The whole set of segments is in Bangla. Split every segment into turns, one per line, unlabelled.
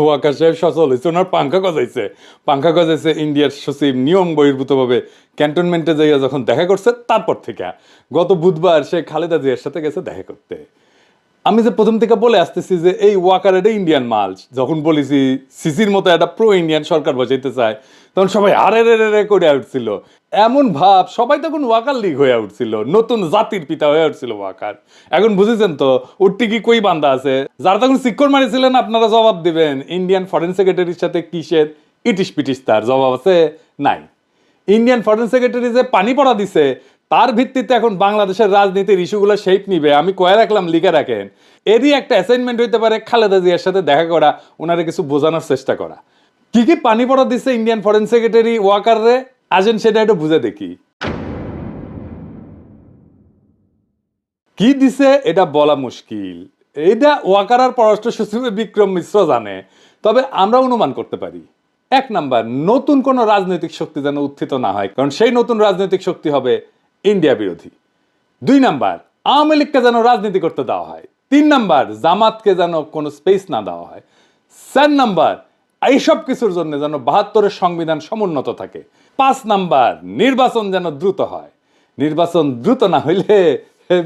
ওয়াকার সাহেব সচল হয়েছে, ওনার পাংখা গজাইছে ইন্ডিয়ার সচিব নিয়ম বহির্ভূতভাবে ক্যান্টনমেন্টে যাইয়া যখন দেখা করছে তারপর থেকে গত বুধবার সে খালেদা জিয়ার সাথে গেছে দেখা করতে। আমি যে প্রথম থেকে বলে আসতেছি যে এই ওয়াকার এটা ইন্ডিয়ান মাল, যখন বলেছি সিসির মতো একটা প্রো ইন্ডিয়ান সরকার বসাইতে চায় তখন সবাই আরে রে রে করে উঠছিল, এমন ভাব সবাই তখন ওয়াকার লীগ হয়ে উঠছিল, নতুন জাতির পিতা হয়ে উঠছিল ওয়াকার। এখন বুঝেছেন তো উঠতে কি কই বান্দা আছে, যারা তখন শিক্ষর মারিছিলেন আপনারা জবাব দিবেন ইন্ডিয়ান ফরেন সেক্রেটারির সাথে কিসের ইটিস পিটিস, তার জবাব আছে নাই। ইন্ডিয়ান ফরেন সেক্রেটারি যে পানি পড়া দিছে তার ভিত্তিতে এখন বাংলাদেশের রাজনীতির ইস্যুগুলো শেপ নিবে, আমি কয়ে রাখলাম লিখে রাখেন। এরই একটা অ্যাসাইনমেন্ট হইতে পারে খালেদা জিয়ার সাথে দেখা করা, ওনারে কিছু বোঝানোর চেষ্টা করা। কি কি পানি পড়া দিচ্ছে ইন্ডিয়ান ফরেন সেক্রেটারি ওয়াকার রে, আসেন সেটা একটু বুঝে দেখি। কি দিছে এটা বলা মুশকিল, এটা ওয়াকার আর পররাষ্ট্র সচিব বিক্রম মিশ্র জানে, তবে আমরা অনুমান করতে পারি। এক নাম্বার, নতুন কোন রাজনৈতিক শক্তি যেন উত্থিত না হয়, কারণ সেই নতুন রাজনৈতিক শক্তি হবে ইন্ডিয়া বিরোধী। দুই নাম্বার, আওয়ামী লীগকে যেন রাজনীতি করতে দেওয়া হয়। তিন নাম্বার, জামাতকে যেন কোনো স্পেস না দেওয়া হয়। চার নাম্বার, এইসব কিছুর জন্য যেন ৭২-এর সংবিধান সমুন্নত থাকে। ৫ নাম্বার, নির্বাচন যেন দ্রুত হয়। নির্বাচন দ্রুত না হইলে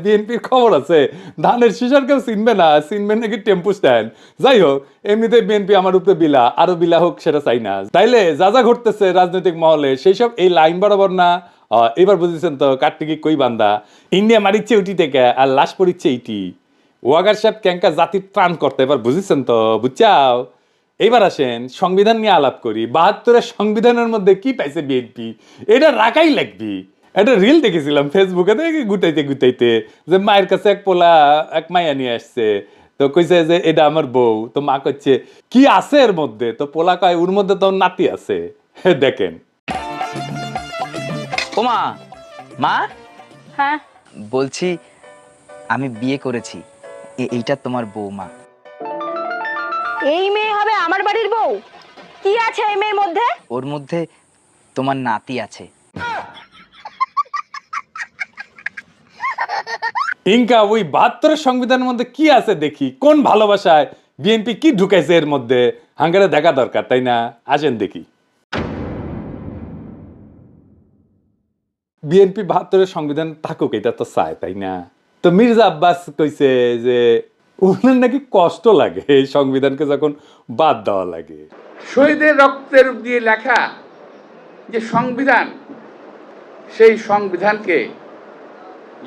বিএনপির খবর আছে ধানের শিশার কেউ চিনবে না, চিনবে নাকি টেম্পু স্ট্যান্ড। যাই হোক, এমনিতে বিএনপি আমার উপরে বিলা, আরো বিলা হোক সেটা চাই না। তাইলে যা যা ঘটতেছে রাজনৈতিক মহলে সেই সব এই লাইন বরাবর না। এবার বুঝেছেন তো কার্তিকি কই বান্দা, ইন্ডিয়া মারিচ্ছে উটি থেকে আর লাশ পড়িচ্ছে ইটি। ওয়াগার সাহেব ক্যাঙ্কা জাতির ত্রাণ করতে, এবার বুঝেছেন তো, বুঝছাও। এইবার আসেন সংবিধান নিয়ে আলাপ করি। ৭২-এর সংবিধানের মধ্যে কি পাইছে বিএনপি, এটা রাখাই লাগবি। একটা রিল দেখেছিলাম ফেসবুকে, দেখি গুটাইতে গুটাইতে যে মায়ের কাছে এক পোলা এক মাইয়া নিয়ে আসছে, তো কইছে যে এটা আমার বউ, তো মা কইছে কি আছে এর মধ্যে, তো পোলা কয় ওর মধ্যে তো নাতি আছে। দেখেন।
ওমা, মা,
হ্যাঁ,
বলছি আমি বিয়ে করেছি, এইটা তোমার বৌমা।
এই মেয়ে হবে আমার বাড়ির বউ? কি আছে এই মেয়ের মধ্যে?
ওর মধ্যে তোমার নাতি আছে।
ইনকা ওই ৭২-এর সংবিধানের মধ্যে কি আছে দেখি, কোন ভালোবাসায় বিএনপি কি ঢুকাইছে এর মধ্যে, হাঙ্গারে দেখা দরকার, তাই না? আসেন দেখি। বিএনপি ৭২-এর সংবিধান থাকুক এটা তো চায়, তাই না? তো মির্জা আব্বাস কইছে যে ওনার নাকি কষ্ট লাগে এই সংবিধানকে যখন বাদ দেওয়া লাগে।
শহীদের রক্তের দিয়ে লেখা যে সংবিধান, সেই সংবিধানকে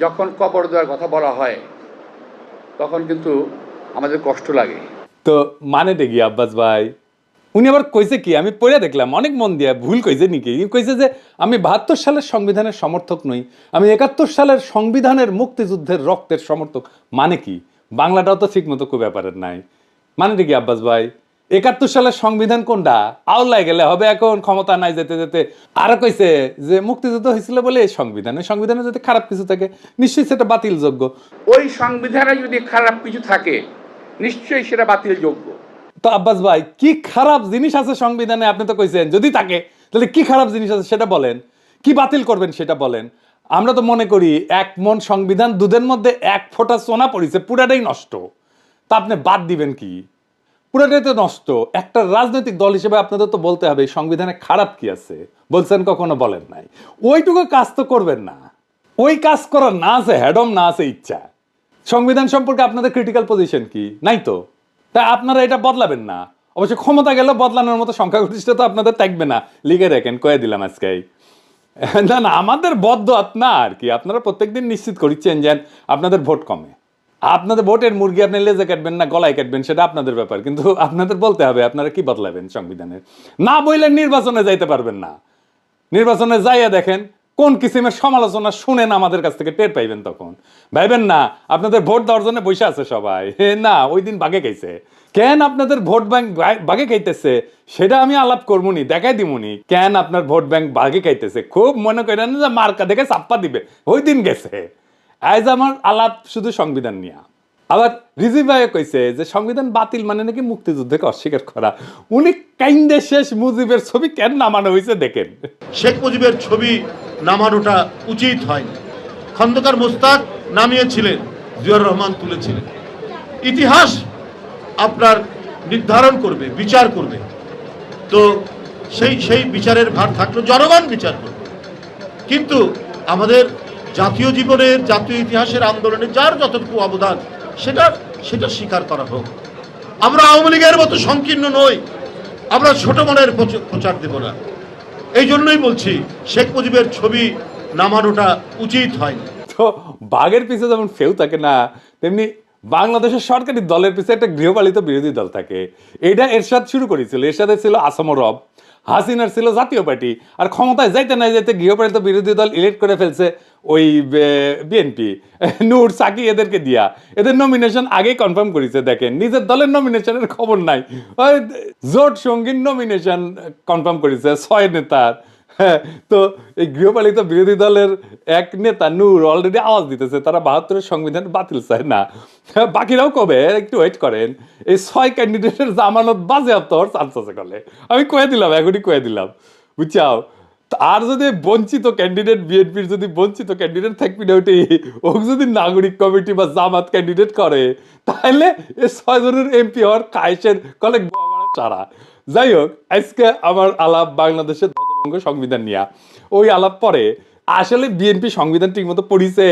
যখন কবর দেওয়ার কথা বলা হয় তখন কিন্তু আমাদের কষ্ট লাগে।
তো মানে দেখি আব্বাস ভাই, উনি আবার কইছে কি, আমি পড়ে দেখলাম অনেক মন দিয়া, ভুল কইছে নাকি? কইছে যে আমি ৭২ সালের সংবিধানের সমর্থক নই, আমি ৭১ সালের সংবিধানের মুক্তিযুদ্ধের রক্তের সমর্থক। মানে কি, বাংলাটাও তো ঠিক মতো খুব ব্যাপারের নাই। মানে কি আব্বাস ভাই, ৭১ সালের সংবিধান কোনটা? আওলায় গেলে হবে, এখন ক্ষমতা নাই যেতে যেতে। আর কইছে যে মুক্তিযুদ্ধ হয়েছিল বলে এই সংবিধান, ওই সংবিধানে যদি খারাপ কিছু থাকে নিশ্চয়ই সেটা বাতিলযোগ্য।
ওই সংবিধানে যদি খারাপ কিছু থাকে নিশ্চয়ই সেটা বাতিলযোগ্য।
তো আব্বাস ভাই, কি খারাপ জিনিস আছে সংবিধানে? আপনি তো কইছেন যদি থাকে, তাহলে কি খারাপ জিনিস আছে সেটা বলেন, কি বাতিল করবেন সেটা বলেন। আমরা তো মনে করি এক মন সংবিধান, দুধের মধ্যে এক ফোঁটা সোনা পড়েছে, পুরাটাই নষ্ট। তা আপনি বাদ দিবেন কি? পুরাটাই তো নষ্ট। একটা রাজনৈতিক দল হিসেবে আপনাদের তো বলতে হবে সংবিধানে খারাপ কি আছে। বলছেন কখনো? বলেন নাই। ওইটুকু কাজ তো করবেন না। ওই কাজ করার না আছে হ্যাডম, না আছে ইচ্ছা। সংবিধান সম্পর্কে আপনাদের ক্রিটিক্যাল পজিশন কি? নাই তো। তাই আপনারা এটা বদলাবেন না। অবশ্য ক্ষমতা গেলে বদলানোর মতো সংখ্যাগরিষ্ঠতা আপনাদের থাকবে না, লিখে রাখেন, কয়ে দিলাম আজকে। না না, আমাদের বদ্ধ না আর কি, আপনারা প্রত্যেকদিন নিশ্চিত করিচ্ছেন যে আপনাদের ভোট কমে। আপনাদের ভোটের মুরগি আপনি লেজে কাটবেন না গলায় কাটবেন সেটা আপনাদের ব্যাপার, কিন্তু আপনাদের বলতে হবে আপনারা কি বদলাবেন সংবিধানের। না বললে নির্বাচনে যাইতে পারবেন না। নির্বাচনে যাইয়া দেখেন কোন কিসিমের সমালোচনা শুনেন আমাদের কাছ থেকে টের পাইবেন, তখন ভাইবেন না আপনাদের ভোট দেওয়ার জন্য বসে আছে সবাই। না, ওই দিন বাগে খাইছে। কেন আপনাদের ভোট ব্যাংক বাগে খাইতেছে সেটা আমি আলাপ করবনি, দেখাই দিমুনি কেন আপনার ভোট ব্যাংক বাগে খাইতেছে। খুব মনে করেন যে মার্কা দেখে চাপ্পা দিবে, ওই দিন গেছে। আজ আমার আলাপ শুধু সংবিধান নিয়ে। আবার রিজি ভাই কইছে যে সংবিধান বাতিল মানে নাকি মুক্তিযুদ্ধকে অস্বীকার করা। উনি কাইন্দে শেষ মুজিবের ছবি কেন নামানো হয়েছে দেখেন।
শেখ মুজিবের ছবি নামানোটা উচিত হয়নি। খন্দকার মোস্তাক নামিয়েছিলেন, জিয়াউর রহমান তুলেছিলেন। ইতিহাস আপনার নির্ধারণ করবে, বিচার করবে। তো সেই বিচারের ভার থাকলো, জনগণ বিচার করবে। কিন্তু আমাদের জাতীয় জীবনের, জাতীয় ইতিহাসের আন্দোলনে যার যতটুকু অবদান সেটা স্বীকার করা হোক। আমরা আওয়ামী লীগের মতো সংকীর্ণ নই, আমরা ছোট মনের প্রচার দেব না। এই জন্যই বলছি শেখ মুজিবের ছবি নামানোটা উচিত হয়নি।
তো বাঘের পিছে যেমন ফেউ থাকে না, তেমনি বাংলাদেশের সরকারি দলের পিছে একটা গৃহপালিত বিরোধী দল থাকে। এটা এরশাদ শুরু করেছিল। এরশাদের ছিল আসাম রব, হাসিনার ছিল জাতীয় পার্টি, আর ক্ষমতায় যাইতে না যাইতে গৃহপালিত বিরোধী দল ইলেক্ট করে ফেলছে ওই বিএনপি, নূর সাকি এদেরকে দিয়া। এদের নমিনেশন আগেই কনফার্ম করেছে। দেখেন, নিজের দলের নমিনেশনের খবর নাই, ওই জোট সঙ্গীর নমিনেশন কনফার্ম করেছে 6 নেতার। হ্যাঁ, তো এই গৃহপালিত বিরোধী দলের এক নেতা নূর অলরেডি আওয়াজ দিতেছে তারা 72-এর সংবিধান বাতিল চায় না। বাকিরাও কবে একটু ওয়েট করেন, এই 6 ক্যান্ডিডেটের জামানত বাজেয়াপ্ত হওয়ার চান্স আছে কলে। আমি কয়ে দিলাম, এখনই কয়ে দিলাম, বুঝছাও। আর যদি বঞ্চিত ক্যান্ডিডেট, বিএনপির যদি বঞ্চিত ক্যান্ডিডেট থাকবি না, ওটি ও যদি নাগরিক কমিটি বা জামাত ক্যান্ডিডেট করে, তাহলে এই 6 জনের এমপি হওয়ার কায়েসের কলে সারা। যাই হোক, আজকে আমার আলাপ বাংলাদেশের সংবিধান নিয়ে। ওই আলাপ পরে আসলে বিএনপি সংবিধান ঠিক মতো পড়িছে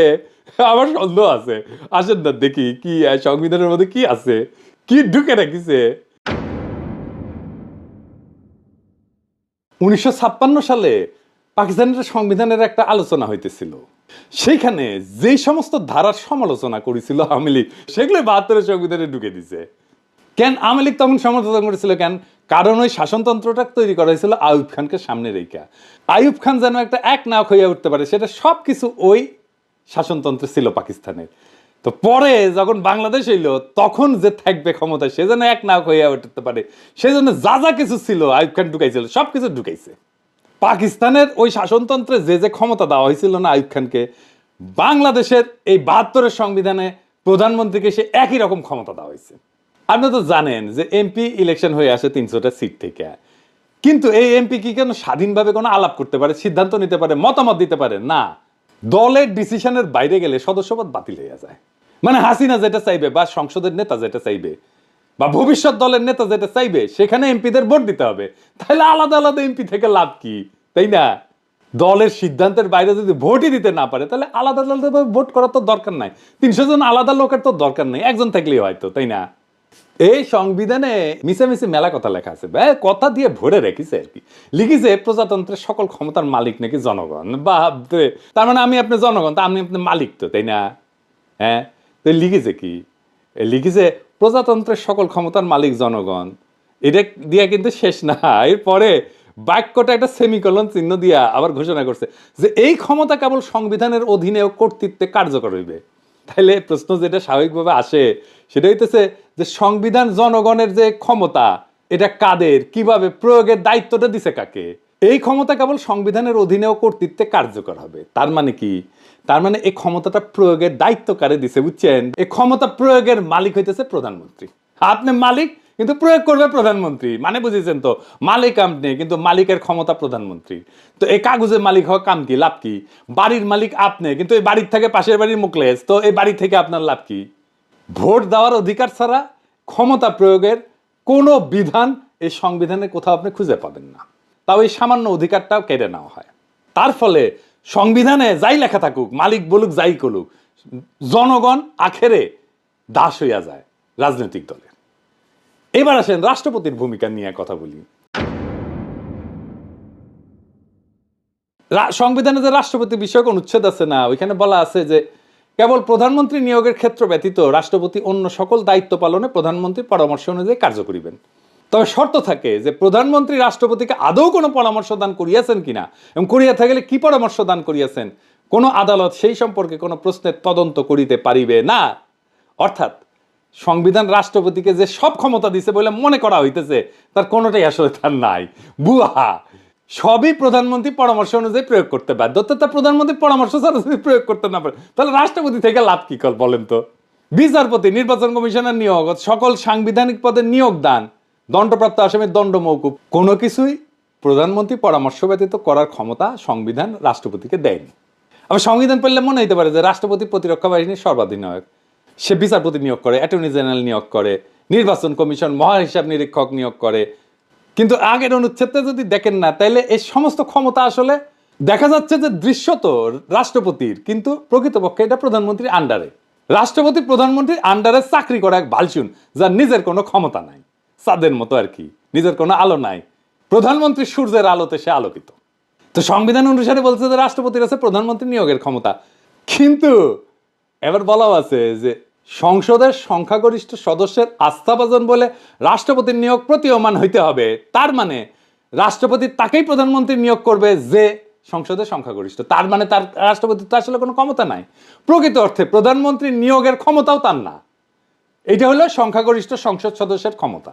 আমার সন্দেহ আছে। আসেন না দেখি কি সংবিধানের মধ্যে কি আছে, কি ঢুকে রাখিছে। 1956 সালে পাকিস্তানের সংবিধানের একটা আলোচনা হইতেছিল। সেইখানে যেই সমস্ত ধারার সমালোচনা করেছিল আওয়ামী লীগ, সেগুলো 72-এর সংবিধানে ঢুকে দিছে। কেন আওয়ামী লীগ তখন সমালোচনা করেছিল কেন? কারণ ওই শাসনতন্ত্রটা তৈরি করা হয়েছিল আইয়ুব খানকে সামনে রেখে। আইয়ুব খান যেন একটা এক নায়ক হইয়া উঠতে পারে, সেটা সবকিছু ওই শাসনতন্ত্রে ছিল পাকিস্তানের। তো পরে যখন বাংলাদেশ হইলো, তখন যে থাকবে ক্ষমতায় সে যেন এক নায়ক হইয়া উঠতে পারে, সেজন্য যা যা কিছু ছিল আইয়ুব খান ঢুকাইছিল, সবকিছু ঢুকাইছে। পাকিস্তানের ওই শাসনতন্ত্রে যে যে ক্ষমতা দেওয়া হয়েছিল না আইয়ুব খানকে, বাংলাদেশের এই 72-এর সংবিধানে প্রধানমন্ত্রীকে সে একই রকম ক্ষমতা দেওয়া হয়েছে। আপনি তো জানেন যে এমপি ইলেকশন হয়ে আসে 300টা সিট থেকে, কিন্তু এই এমপি কি কেন স্বাধীনভাবে কোনো আলাপ করতে পারে, সিদ্ধান্ত নিতে পারে, মতামত দিতে পারে না? দলের ডিসিশনের বাইরে গেলে সদস্যপদ বাতিল হয়ে যায়। মানে হাসিনা যেটা চাইবে, বা সংসদের নেতা যেটা চাইবে, বা ভবিষ্যৎ দলের নেতা যেটা চাইবে, সেখানে এমপিদের ভোট দিতে হবে। তাহলে আলাদা আলাদা এমপি থেকে লাভ কি, তাই না? দলের সিদ্ধান্তের বাইরে যদি ভোটই দিতে না পারে, তাহলে আলাদা আলাদা ভোট করার তো দরকার নাই। 300 জন আলাদা লোকের তো দরকার নেই, একজন থাকলেই হয়তো, তাই না? এই সংবিধানে মিশামিশি মেলা কথা লেখা আছে, কথা দিয়ে ভরে রেখেছে আর কি। লিখেছে প্রজাতন্ত্রের সকল ক্ষমতার মালিক নাকি জনগণ। বাপরে, তার মানে আমি আপনি জনগণ, তা আমি আপনি মালিক তো, তাই না? হ্যাঁ, তো লিখেছে কি? লিখেছে প্রজাতন্ত্রের সকল ক্ষমতার মালিক জনগণ। এটা দিয়া কিন্তু শেষ না, এরপরে বাক্যটা একটা সেমিকলন চিহ্ন দিয়া আবার ঘোষণা করছে যে এই ক্ষমতা কেবল সংবিধানের অধীনে ও কর্তৃত্বে কার্যকর হইবে। তাহলে প্রশ্ন যেটা স্বাভাবিকভাবে আসে সেটা হইতেছে যে সংবিধান জনগণের যে ক্ষমতা, এটা কাদের, কিভাবে প্রয়োগের দায়িত্বটা দিছে কাকে? এই ক্ষমতা কেবল সংবিধানের অধীনে ও কর্তৃত্বে কার্যকর হবে। তার মানে কি? তার মানে এই ক্ষমতাটা প্রয়োগের দায়িত্ব কারে দিছে, বুঝছেন? এই ক্ষমতা প্রয়োগের মালিক হইতেছে প্রধানমন্ত্রী। আপনি মালিক, কিন্তু প্রয়োগ করবে প্রধানমন্ত্রী। মানে বুঝেছেন তো, মালিক আপনি, কিন্তু মালিকের ক্ষমতা প্রধানমন্ত্রী। তো এই কাগজের মালিক হওয়া কাম কি, লাভ কি? বাড়ির মালিক আপনি, কিন্তু এই বাড়ির থেকে পাশের বাড়ির মুখলেস, তো এই বাড়ি থেকে আপনার লাভ কি? ভোট দেওয়ার অধিকার ছাড়া ক্ষমতা প্রয়োগের কোনো বিধান এই সংবিধানে কোথাও আপনি খুঁজে পাবেন না। তাও এই সামান্য অধিকারটাও কেড়ে নেওয়া হয়। তার ফলে সংবিধানে যাই লেখা থাকুক, মালিক বলুক যাই করুক, জনগণ আখেরে দাস হইয়া যায় রাজনৈতিক দলের। এবার আসেন রাষ্ট্রপতির ভূমিকা নিয়ে কথা বলি। সংবিধানে যে রাষ্ট্রপতি বিষয়ক অনুচ্ছেদ আছে না, ওইখানে বলা আছে যে কেবল প্রধানমন্ত্রী নিয়োগের ক্ষেত্র ব্যতীত রাষ্ট্রপতি অন্য সকল দায়িত্ব পালনে প্রধানমন্ত্রীর পরামর্শ অনুযায়ী কার্য করিবেন। তবে শর্ত থাকে যে প্রধানমন্ত্রী রাষ্ট্রপতিকে আদৌ কোনো পরামর্শ দান করিয়াছেন কিনা, এবং করিয়া থাকলে কি পরামর্শ দান করিয়াছেন, কোনো আদালত সেই সম্পর্কে কোনো প্রশ্নের তদন্ত করিতে পারিবে না। অর্থাৎ সংবিধান রাষ্ট্রপতিকে যে সব ক্ষমতা দিছে বলে মনে করা হইতেছে, তার কোনোটাই আসলে তার নাই, বুহা। সবই প্রধানমন্ত্রী পরামর্শ অনুযায়ী প্রয়োগ করতে বাধ্য। তা প্রধানমন্ত্রী পরামর্শ ছাড়া যদি প্রয়োগ করতে না পারে, তাহলে রাষ্ট্রপতি থেকে লাভ কি কল বলেন তো? বিচারপতি, নির্বাচন কমিশনের নিয়োগ, সকল সাংবিধানিক পদের নিয়োগ দান, দণ্ডপ্রাপ্ত আসামির দণ্ড মওকুফ, কোনো কিছুই প্রধানমন্ত্রী পরামর্শ ব্যতীত করার ক্ষমতা সংবিধান রাষ্ট্রপতিকে দেয়নি। আবার সংবিধান পড়লে মনে হইতে পারে যে রাষ্ট্রপতি প্রতিরক্ষা বাহিনীর সর্বাধিনায়ক, সে বিচারপতি নিয়োগ করে, অ্যাটর্নি জেনারেল নিয়োগ করে, নির্বাচন কমিশন মহা হিসাব নিরীক্ষক নিয়োগ করে। কিন্তু আগের অনুচ্ছেদটা যদি দেখেন না, তাইলে এই সমস্ত ক্ষমতা আসলে দেখা যাচ্ছে যে দৃশ্যত রাষ্ট্রপতির, কিন্তু প্রকৃতপক্ষে এটা প্রধানমন্ত্রীর আন্ডারে। রাষ্ট্রপতি প্রধানমন্ত্রীর আন্ডারে চাকরি করা এক ভালসুন, যার নিজের কোনো ক্ষমতা নাই, চাঁদের মতো আর কি, নিজের কোনো আলো নাই। প্রধানমন্ত্রী সূর্যের আলোতে সে আলোকিত। তো সংবিধান অনুসারে বলছে যে রাষ্ট্রপতির আছে প্রধানমন্ত্রী নিয়োগের ক্ষমতা, কিন্তু এবার বলাও আছে যে সংসদের সংখ্যাগরিষ্ঠ সদস্যের আস্থাভাজন বলে রাষ্ট্রপতির নিয়োগ প্রতীয়মান হইতে হবে। তার মানে রাষ্ট্রপতি তাকেই প্রধানমন্ত্রী নিয়োগ করবে যে সংসদের সংখ্যাগরিষ্ঠ। তার মানে তার রাষ্ট্রপতির তো আসলে কোনো ক্ষমতা নাই। প্রকৃত অর্থে প্রধানমন্ত্রী নিয়োগের ক্ষমতাও তার না। এটা হলো সংখ্যাগরিষ্ঠ সংসদ সদস্যের ক্ষমতা।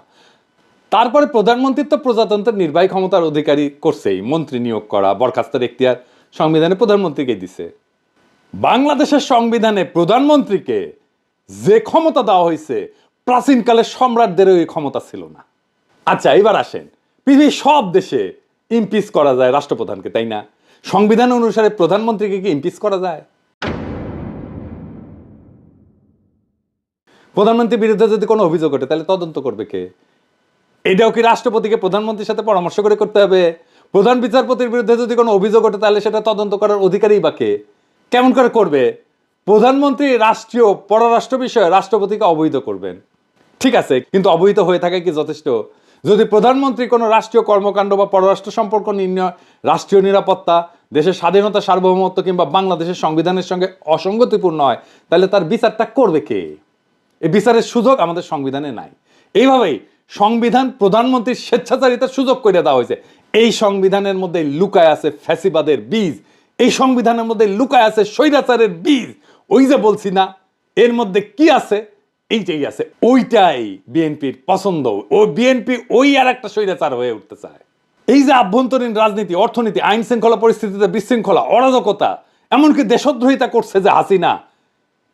তারপরে প্রধানমন্ত্রী তো প্রজাতন্ত্রের নির্বাহী ক্ষমতার অধিকারী করছেই, মন্ত্রী নিয়োগ করা, বরখাস্তের এখতিয়ার সংবিধানে প্রধানমন্ত্রীকে দিছে। বাংলাদেশের সংবিধানে প্রধানমন্ত্রীকে যে ক্ষমতা দেওয়া হয়েছে, প্রাচীনকালের সম্রাটদের ওই ক্ষমতা ছিল না। আচ্ছা, এবার আসেন, পৃথিবীর সব দেশে ইমপিচ করা যায় রাষ্ট্রপ্রধানকে, তাই না? সংবিধান অনুসারে প্রধানমন্ত্রীকে কি ইমপিচ করা যায়? প্রধানমন্ত্রীর বিরুদ্ধে যদি কোনো অভিযোগ ওঠে, তাহলে তদন্ত করবে কে? এটাও কি রাষ্ট্রপতিকে প্রধানমন্ত্রীর সাথে পরামর্শ করে করতে হবে? প্রধান বিচারপতির বিরুদ্ধে যদি কোনো অভিযোগ ওঠে, তাহলে সেটা তদন্ত করার অধিকারী বা কে? কেমন করে করবে? প্রধানমন্ত্রী রাষ্ট্রীয় পররাষ্ট্র বিষয়ে রাষ্ট্রপতিকে অবহিত করবেন, ঠিক আছে, কিন্তু অবহিত হয়ে থাকে কি যথেষ্ট? যদি প্রধানমন্ত্রী কোনো রাষ্ট্রীয় কর্মকাণ্ড বা পররাষ্ট্র সম্পর্ক নির্ণয়, রাষ্ট্রীয় নিরাপত্তা, দেশের স্বাধীনতা, সার্বভৌমত্ব কিংবা বাংলাদেশের সংবিধানের সঙ্গে অসঙ্গতিপূর্ণ হয়, তাহলে তার বিচারটা করবে কে? এই বিচারের সুযোগ আমাদের সংবিধানে নাই। এইভাবেই সংবিধান প্রধানমন্ত্রীর স্বেচ্ছাচারিতার সুযোগ করে দেওয়া হয়েছে। এই সংবিধানের মধ্যে লুকায় আছে ফ্যাসিবাদের বীজ, এই সংবিধানের মধ্যে লুকায় আছে স্বৈরাচারের বীজ। ওই যে বলছি না, এর মধ্যে কি আছে? এইটাই আছে, ওইটাই বিএনপির পছন্দ। ও বিএনপি ওই আর একটা স্বৈরাচার হয়ে উঠতে চায়। এই যে আভ্যন্তরীণ রাজনীতি, অর্থনীতি, আইন শৃঙ্খলা পরিস্থিতিতে বিশৃঙ্খলা, অরাজকতা, এমনকি দেশদ্রোহিতা করছে যে হাসিনা,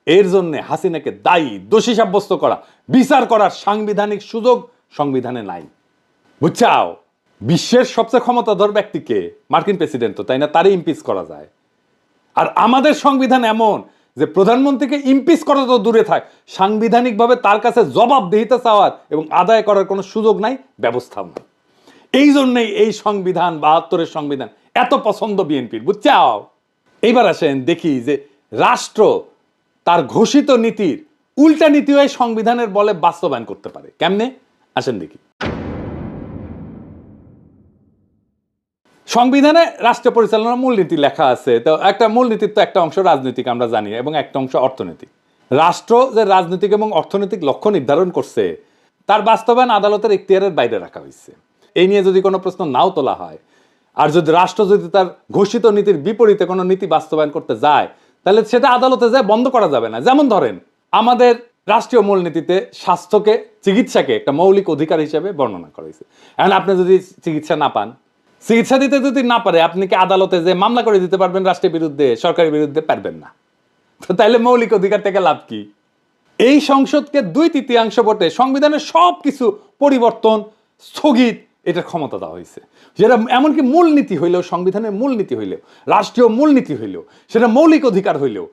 এর জন্য হাসিনাকে দায়ী, দোষী সাব্যস্ত করা, বিচার করার সাংবিধানিক সুযোগ সংবিধানে নাই। বুঝছাও? বিশ্বের সবচেয়ে ক্ষমতাধর ব্যক্তিকে, মার্কিন প্রেসিডেন্ট তো, তাই না, তারই ইমপিচ করা যায়। আর আমাদের সংবিধান এমন যে প্রধানমন্ত্রীকে ইমপিচ করা তো দূরে থাক, সাংবিধানিকভাবে তার কাছে জবাবদিহিতা চাওয়ার এবং আদায় করার কোনো সুযোগ নাই, ব্যবস্থাও নাই। এই জন্যই এই সংবিধান, ৭২-এর সংবিধান এত পছন্দ বিএনপির। বুঝছাও? এইবার আসেন দেখি যে রাষ্ট্র তার ঘোষিত নীতির উল্টা নীতিও এই সংবিধানের বলে বাস্তবায়ন করতে পারে। কেমনে? আসেন দেখি। সংবিধানে রাষ্ট্র পরিচালনার মূলনীতি লেখা আছে। তো একটা মূলনীতির তো একটা অংশ রাজনৈতিক, আমরা জানি, এবং একটা অংশ অর্থনৈতিক। রাষ্ট্র যে রাজনৈতিক এবং অর্থনৈতিক লক্ষ্য নির্ধারণ করছে, তার বাস্তবায়ন আদালতের এখতিয়ারের বাইরে রাখা হয়েছে। এই নিয়ে যদি কোনো প্রশ্ন নাও তোলা হয়, আর যদি রাষ্ট্র যদি তার ঘোষিত নীতির বিপরীতে কোনো নীতি বাস্তবায়ন করতে যায়, তাহলে সেটা আদালতে যায় বন্ধ করা যাবে না। যেমন ধরেন, আমাদের রাষ্ট্রীয় মূলনীতিতে স্বাস্থ্যকে, চিকিৎসাকে একটা মৌলিক অধিকার হিসেবে বর্ণনা করা হয়েছে। এখন আপনি যদি চিকিৎসা না পান, চিকিৎসা দিতে যদি না পারে, আপনি কি আদালতে যে মামলা করে দিতে পারবেন রাষ্ট্রের বিরুদ্ধে, সরকারের বিরুদ্ধে? পারবেন না। তো তাইলে মৌলিক অধিকার থেকে লাভ কি? এই সংসদকে 2/3 ভোটে সংবিধানের সব কিছু পরিবর্তন, স্থগিত, এটার ক্ষমতা দেওয়া হয়েছে। যেটা এমনকি মূলনীতি হইলেও, সংবিধানের মূলনীতি হইলেও, রাষ্ট্রীয় মূলনীতি হইলেও, সেটা মৌলিক অধিকার হইলেও,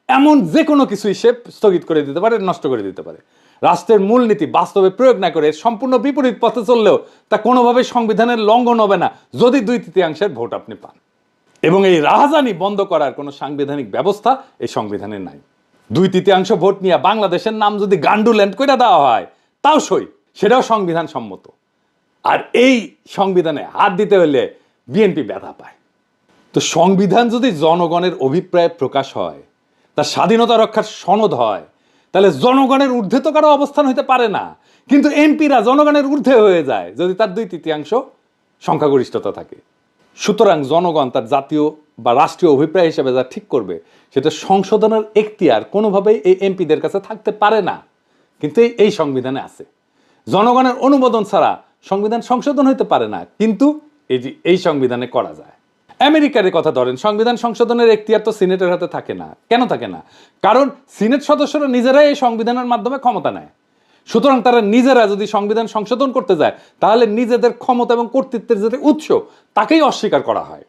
এমন যে কোনো কিছুই সে স্থগিত করে দিতে পারে, নষ্ট করে দিতে পারে। রাষ্ট্রের মূলনীতি বাস্তবে প্রয়োগ না করে সম্পূর্ণ বিপরীত পথে চললেও তা কোনোভাবে সংবিধানের লঙ্ঘন হবে না, যদি 2/3 ভোট আপনি পান। এবং এই রাহাজানি বন্ধ করার কোনো সাংবিধানিক ব্যবস্থা এই সংবিধানে নাই। 2/3 ভোট নিয়ে বাংলাদেশের নাম যদি গান্ডুল্যান্ড করে দেওয়া হয়, তাও সই, সেটাও সংবিধান সম্মত। আর এই সংবিধানে হাত দিতে হলে বিএনপি ব্যথা পায়। তো সংবিধান যদি জনগণের অভিপ্রায় প্রকাশ হয়, তার স্বাধীনতা রক্ষার সনদ হয়, তাহলে জনগণের ঊর্ধ্বে তো কারো অবস্থান হইতে পারে না। কিন্তু এমপিরা জনগণের ঊর্ধ্বে হয়ে যায় যদি তার 2/3 সংখ্যাগরিষ্ঠতা থাকে। সুতরাং জনগণ তার জাতীয় বা রাষ্ট্রীয় অভিপ্রায় হিসেবে যা ঠিক করবে, সেটা সংশোধনের এখতিয়ার কোনোভাবেই এই এমপিদের কাছে থাকতে পারে না। কিন্তু এই সংবিধানে আছে। জনগণের অনুমোদন ছাড়া সংবিধান সংশোধন হইতে পারে না, কিন্তু এই সংবিধানে করা যায়। আমেরিকার কথা ধরেন, সংবিধান সংশোধনের এখতিয়ার তো সিনেটের হাতে থাকে না। কেন থাকে না? কারণ সিনেট সদস্যরা নিজেরাই এই সংবিধানের মাধ্যমে ক্ষমতা নেয়। সুতরাং তারা নিজেরা যদি সংবিধান সংশোধন করতে যায়, তাহলে নিজেদের ক্ষমতা এবং কর্তৃত্বের যে উৎস, তাকেই অস্বীকার করা হয়।